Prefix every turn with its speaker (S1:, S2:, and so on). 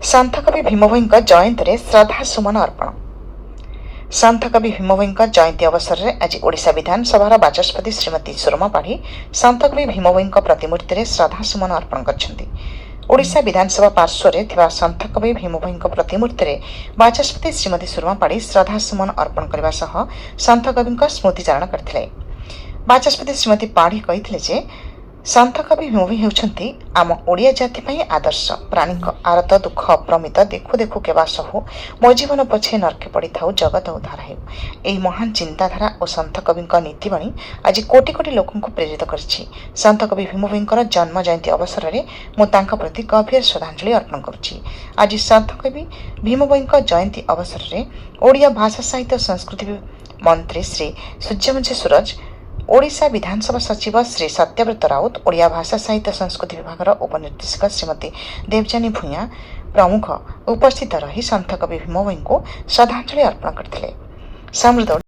S1: संत कवि भीम भोईଙ୍କ जयंती श्रद्धा सुमन अर्पण। संत कवि भीम भोईଙ୍କ जयंती अवसर में आज ओडिशा विधानसभा बाचस्पति श्रीमती सुरमा पाढ़ी संत कवि भीम भोईଙ୍କ प्रतिमूर्ति में श्रद्धा सुमन अर्पण करछन्ती। ओडिशा विधानसभा पार्श्व थिबा संत कवि भीम भोईଙ୍କ प्रतिमूर्ति में बाचस्पति श्रीमती सुरमा पाढ़ी श्रद्धा सुमन अर्पण करने सह संत कविଙ୍କ स्मृतिचारण करथिले। बाचस्पति श्रीमती पाढ़ी कहिथिले जे संत कवि भीम भोई हेउछन्ती आम ओडिया जाति पई आदर्श। प्राणी आरत दुख अप्रमित देखु देखु केबा सहु मो जीवन पछे नरके पड़ी थाउ जगत उद्धार हेउ। एही महान चिंताधारा और संत कविଙ୍କ नीतिबाणी आज कोटि कोटि लोकन को प्रेरित करछि। संत कवि भीम भोईଙ୍କର जन्म जयंती अवसर में मु तांका प्रति गभीर श्रद्धांजलि अर्पण करुछि। आज संत कवि भीम भोईଙ୍କ जयंती अवसर में ओडिया भाषा साहित्य संस्कृति मंत्री श्री सूर्यवंशी सूरज, ओडिशा विधानसभा सचिव श्री सत्यव्रत राउत, ओडिया भाषा साहित्य संस्कृति विभाग उपनिर्देशक श्रीमती देवजानी भूया प्रमुख उपस्थित रही संत कवि भीम भोई को श्रद्धांजलि अर्पण करथिले। समृद्ध